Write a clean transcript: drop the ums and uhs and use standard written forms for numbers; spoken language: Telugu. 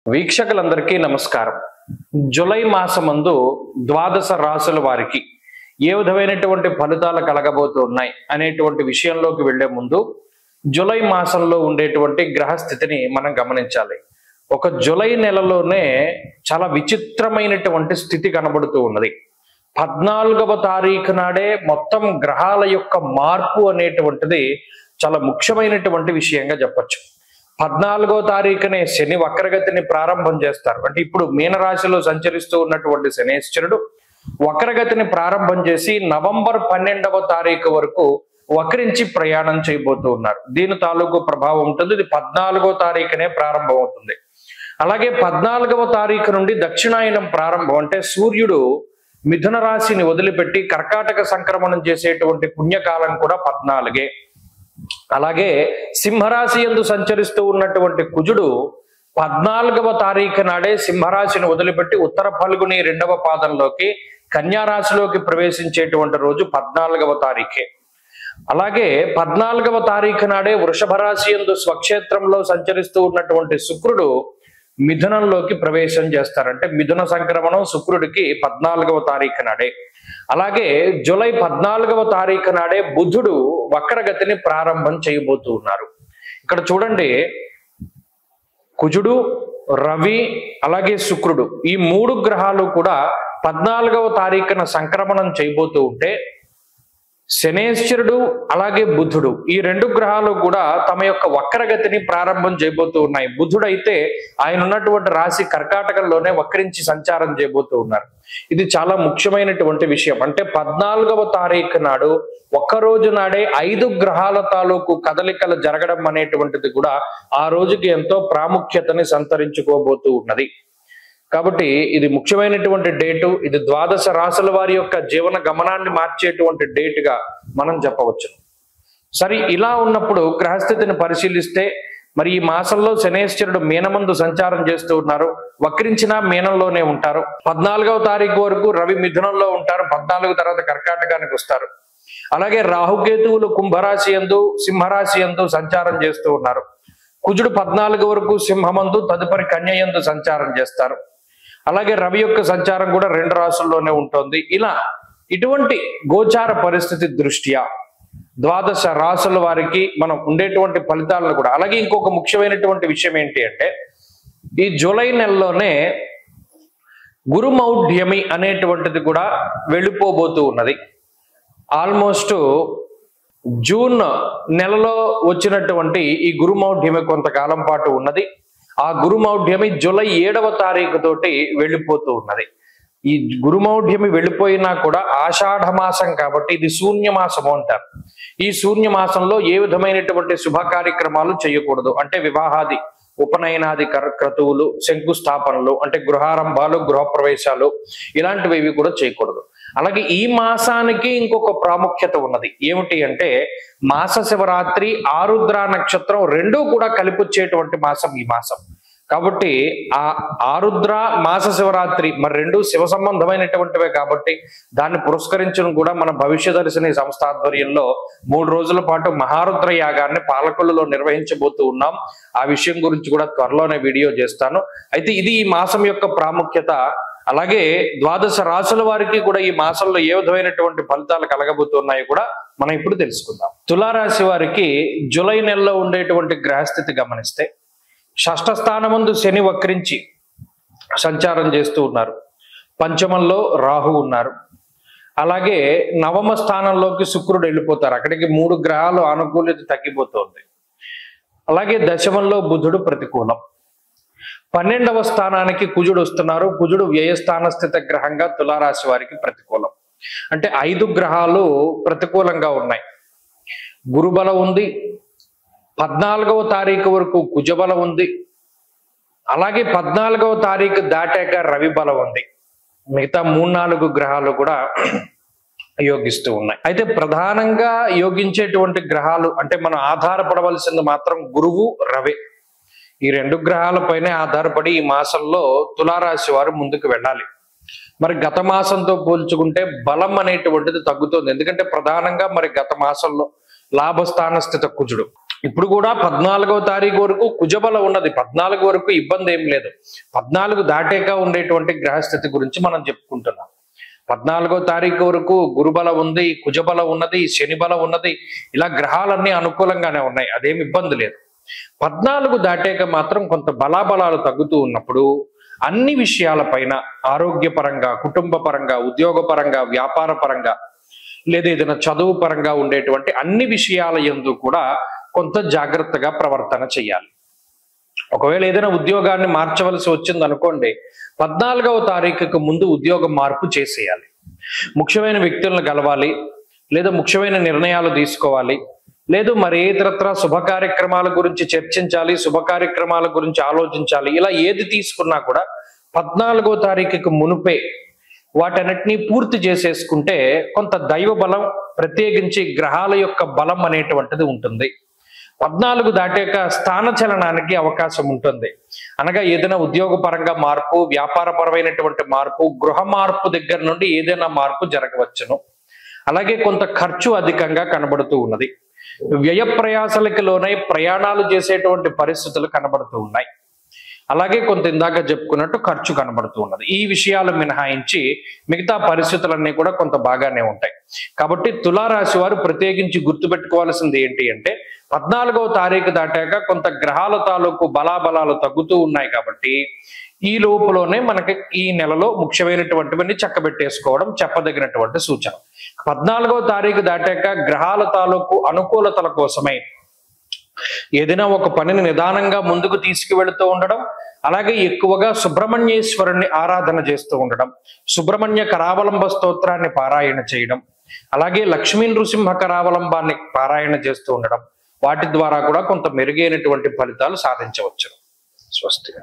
వీక్షకులందరికీ నమస్కారం. జూలై మాసమందు ద్వాదశ రాశుల వారికి ఏ విధమైనటువంటి ఫలితాలు కలగబోతున్నాయి అనేటువంటి విషయంలోకి వెళ్లే ముందు జూలై మాసంలో ఉండేటువంటి గ్రహ స్థితిని మనం గమనించాలి. ఒక జూలై నెలలోనే చాలా విచిత్రమైనటువంటి స్థితి కనబడుతూ ఉన్నది. 14వ తారీఖు నాడే మొత్తం గ్రహాల యొక్క మార్పు అనేటువంటిది చాలా ముఖ్యమైనటువంటి విషయంగా చెప్పచ్చు. 14వ తారీఖునే శని వక్రగతిని ప్రారంభం చేస్తారు. అంటే ఇప్పుడు మీనరాశిలో సంచరిస్తూ ఉన్నటువంటి శనేశ్వరుడు వక్రగతిని ప్రారంభం చేసి నవంబర్ 12వ తారీఖు వరకు వక్రించి ప్రయాణం చేయబోతూ ఉన్నారు. దీని తాలూకు ప్రభావం ఉంటుంది. ఇది 14వ తారీఖునే ప్రారంభం అవుతుంది. అలాగే 14వ తారీఖు నుండి దక్షిణాయనం ప్రారంభం. అంటే సూర్యుడు మిథున రాశిని వదిలిపెట్టి కర్కాటక సంక్రమణం చేసేటువంటి పుణ్యకాలం కూడా 14. అలాగే సింహరాశి యందు సంచరిస్తూ ఉన్నటువంటి కుజుడు 14వ తారీఖు నాడే సింహరాశిని వదిలిపెట్టి ఉత్తర ఫల్గుని 2వ పాదంలోకి కన్యా రాశిలోకి ప్రవేశించేటువంటి రోజు 14వ తారీఖే. అలాగే 14వ తారీఖు నాడే వృషభ రాశి యందు స్వక్షేత్రంలో సంచరిస్తూ ఉన్నటువంటి శుక్రుడు మిథునంలోకి ప్రవేశం చేస్తారంటే మిథున సంక్రమణం శుక్రుడికి 14వ తారీఖు నాడే. అలాగే జూలై 14వ తారీఖు నాడే బుధుడు వక్రగతిని ప్రారంభం చేయబోతూ ఉన్నారు. ఇక్కడ చూడండి, కుజుడు, రవి అలాగే శుక్రుడు ఈ 3 గ్రహాలు కూడా 14వ తారీఖున సంక్రమణం చేయబోతూ ఉంటే శనేశ్వరుడు అలాగే బుధుడు ఈ 2 గ్రహాలు కూడా తమ యొక్క వక్రగతిని ప్రారంభం చేయబోతూ ఉన్నాయి. బుధుడు అయితే ఆయన ఉన్నటువంటి రాశి కర్కాటకంలోనే వక్రించి సంచారం చేయబోతూ ఉన్నారు. ఇది చాలా ముఖ్యమైనటువంటి విషయం. అంటే 14వ తారీఖు నాడు ఒక్కరోజు నాడే 5 గ్రహాల తాలూకు కదలికలు జరగడం అనేటువంటిది కూడా ఆ రోజుకి ఎంతో ప్రాముఖ్యతని సంతరించుకోబోతూ ఉన్నది. కాబట్టి ఇది ముఖ్యమైనటువంటి డేటు. ఇది ద్వాదశ రాశుల వారి యొక్క జీవన గమనాన్ని మార్చేటువంటి డేటుగా మనం చెప్పవచ్చు. సరే, ఇలా ఉన్నప్పుడు గ్రహస్థితిని పరిశీలిస్తే మరి ఈ మాసంలో శనేశ్వరుడు మీనమందు సంచారం చేస్తూ ఉన్నారు. వక్రించిన మీనంలోనే ఉంటారు. 14వ తారీఖు వరకు రవి మిథునంలో ఉంటారు. 14 తర్వాత కర్కాటకానికి వస్తారు. అలాగే రాహుకేతువులు కుంభరాశి యందు సింహరాశి యందు సంచారం చేస్తూ ఉన్నారు. కుజుడు 14 వరకు సింహమందు తదుపరి కన్య యందు సంచారం చేస్తారు. అలాగే రవి యొక్క సంచారం కూడా 2 రాశుల్లోనే ఉంటుంది. ఇలా ఇటువంటి గోచార పరిస్థితి దృష్ట్యా ద్వాదశ రాశుల వారికి మనం ఉండేటువంటి ఫలితాలను కూడా అలాగే ఇంకొక ముఖ్యమైనటువంటి విషయం ఏంటి అంటే ఈ జూలై నెలలోనే గురుమౌఢ్యమి అనేటువంటిది కూడా వెళ్ళిపోబోతూ ఉన్నది. ఆల్మోస్ట్ జూన్ నెలలో వచ్చినటువంటి ఈ గురుమౌఢ్యమి కొంతకాలం పాటు ఉన్నది. ఆ గురుమౌఢ్యమి జూలై 7వ తారీఖు తోటి వెళ్ళిపోతూ ఉన్నది. ఈ గురుమౌఢ్యమి వెళ్ళిపోయినా కూడా ఆషాఢ మాసం కాబట్టి ఇది శూన్యమాసము అంటారు. ఈ శూన్యమాసంలో ఏ విధమైనటువంటి శుభ కార్యక్రమాలు చేయకూడదు. అంటే వివాహాది ఉపనయనాది క్రతువులు, శంకుస్థాపనలు అంటే గృహారంభాలు, గృహప్రవేశాలు ఇలాంటివి కూడా చేయకూడదు. అలాగే ఈ మాసానికి ఇంకొక ప్రాముఖ్యత ఉన్నది. ఏమిటి అంటే మాస శివరాత్రి, ఆరుద్ర నక్షత్రం 2 కూడా కలిపొచ్చేటువంటి మాసం ఈ మాసం. కాబట్టి ఆ ఆరుద్ర మాస శివరాత్రి మరి 2 శివ సంబంధమైనటువంటివే కాబట్టి దాన్ని పురస్కరించడం కూడా మన భవిష్యదర్శిని సంస్థ ఆధ్వర్యంలో 3 రోజుల పాటు మహారుద్ర యాగాన్ని పాలకొల్లులో నిర్వహించబోతూ ఉన్నాం. ఆ విషయం గురించి కూడా త్వరలోనే వీడియో చేస్తాను. అయితే ఇది ఈ మాసం యొక్క ప్రాముఖ్యత. అలాగే ద్వాదశ రాశుల వారికి కూడా ఈ మాసంలో ఏ విధమైనటువంటి ఫలితాలు కలగబోతున్నాయో కూడా మనం ఇప్పుడు తెలుసుకుందాం. తులారాశి వారికి జూలై నెలలో ఉండేటువంటి గ్రహస్థితి గమనిస్తే షష్ఠ స్థానమందు శని వక్రించి సంచారం చేస్తూ ఉన్నారు. పంచమంలో రాహు ఉన్నారు. అలాగే నవమ స్థానంలోకి శుక్రుడు వెళ్ళిపోతారు. అక్కడికి 3 గ్రహాలు అనుకూలత తగ్గిపోతుంది. అలాగే దశమంలో బుధుడు ప్రతికూలం. 12వ స్థానానికి కుజుడు వస్తున్నారు. కుజుడు వ్యయస్థాన స్థిత గ్రహంగా తులారాశి వారికి ప్రతికూలం. అంటే 5 గ్రహాలు ప్రతికూలంగా ఉన్నాయి. గురుబలం ఉంది. 14వ తారీఖు వరకు కుజబలం ఉంది. అలాగే 14వ తారీఖు దాటాక రవి బలం ఉంది. మిగతా 3-4 గ్రహాలు కూడా యోగిస్తూ ఉన్నాయి. అయితే ప్రధానంగా యోగించేటువంటి గ్రహాలు అంటే మనం ఆధారపడవలసింది మాత్రం గురువు, రవి. ఈ 2 గ్రహాలపైనే ఆధారపడి ఈ మాసంలో తులారాశి వారు ముందుకు వెళ్ళాలి. మరి గత మాసంతో పోల్చుకుంటే బలం అనేటువంటిది తగ్గుతుంది. ఎందుకంటే ప్రధానంగా మరి గత మాసంలో లాభస్థాన స్థిత కుజుడు ఇప్పుడు కూడా 14వ తారీఖు వరకు కుజబలం ఉన్నది. 14 వరకు ఇబ్బంది ఏం లేదు. 14 దాటాక ఉండేటువంటి గ్రహస్థితి గురించి మనం చెప్పుకుంటున్నాం. 14వ తారీఖు వరకు గురుబలం ఉంది, కుజబలం ఉన్నది, శని బలం ఉన్నది. ఇలా గ్రహాలన్నీ అనుకూలంగానే ఉన్నాయి, అదేం ఇబ్బంది లేదు. 14 దాటాక మాత్రం కొంత బలాబలాలు తగ్గుతూ ఉన్నప్పుడు అన్ని విషయాలపైన ఆరోగ్యపరంగా, కుటుంబ పరంగా, ఉద్యోగపరంగా, వ్యాపార పరంగా, లేదా ఏదైనా చదువు పరంగా ఉండేటువంటి అన్ని విషయాల యందు కూడా కొంత జాగ్రత్తగా ప్రవర్తన చేయాలి. ఒకవేళ ఏదైనా ఉద్యోగాన్ని మార్చవలసి వచ్చింది అనుకోండి, 14వ తారీఖుకు ముందు ఉద్యోగ మార్పు చేసేయాలి. ముఖ్యమైన వ్యక్తులను కలవాలి, లేదా ముఖ్యమైన నిర్ణయాలు తీసుకోవాలి, లేదు మరి ఇతరత్ర శుభ కార్యక్రమాల గురించి చర్చించాలి, శుభ కార్యక్రమాల గురించి ఆలోచించాలి. ఇలా ఏది తీసుకున్నా కూడా 14వ తారీఖుకు మునుపే వాటన్నిటినీ పూర్తి చేసేసుకుంటే కొంత దైవ బలం, ప్రత్యేకించి గ్రహాల యొక్క బలం అనేటువంటిది ఉంటుంది. 14 దాటాక స్థాన చలనానికి అవకాశం ఉంటుంది. అనగా ఏదైనా ఉద్యోగ పరంగా మార్పు, వ్యాపార పరమైనటువంటి మార్పు, గృహ మార్పు దగ్గర నుండి ఏదైనా మార్పు జరగవచ్చును. అలాగే కొంత ఖర్చు అధికంగా కనబడుతూ ఉన్నది. వ్యయ ప్రయాసాలకు లోనై ప్రయాణాలు చేసేటువంటి పరిస్థితులు కనబడుతూ ఉన్నాయి. అలాగే కొంత ఇందాక చెప్పుకున్నట్టు ఖర్చు కనబడుతూ ఉన్నది. ఈ విషయాలు మినహాయించి మిగతా పరిస్థితులన్నీ కూడా కొంత బాగానే ఉంటాయి. కాబట్టి తులారాశి వారు ప్రత్యేకించి గుర్తుపెట్టుకోవాల్సింది ఏంటి అంటే, 14వ తారీఖు దాటాక కొంత గ్రహాల తాలూకు బలాబలాలు తగ్గుతూ ఉన్నాయి. కాబట్టి ఈ లోపులోనే మనకి ఈ నెలలో ముఖ్యమైనటువంటివన్నీ చక్కబెట్టేసుకోవడం చెప్పదగినటువంటి సూచన. 14వ తారీఖు దాటాక గ్రహాల తాలూకు అనుకూలతల కోసమై ఏదైనా ఒక పనిని నిదానంగా ముందుకు తీసుకువెళుతూ ఉండడం, అలాగే ఎక్కువగా సుబ్రహ్మణ్యేశ్వరుణ్ణి ఆరాధన చేస్తూ ఉండడం, సుబ్రహ్మణ్య కరావలంబ స్తోత్రాన్ని పారాయణ చేయడం, అలాగే లక్ష్మీ నృసింహ కరావలంబాన్ని పారాయణ చేస్తూ ఉండడం, వాటి ద్వారా కూడా కొంత మెరుగైనటువంటి ఫలితాలు సాధించవచ్చు. స్వస్తి.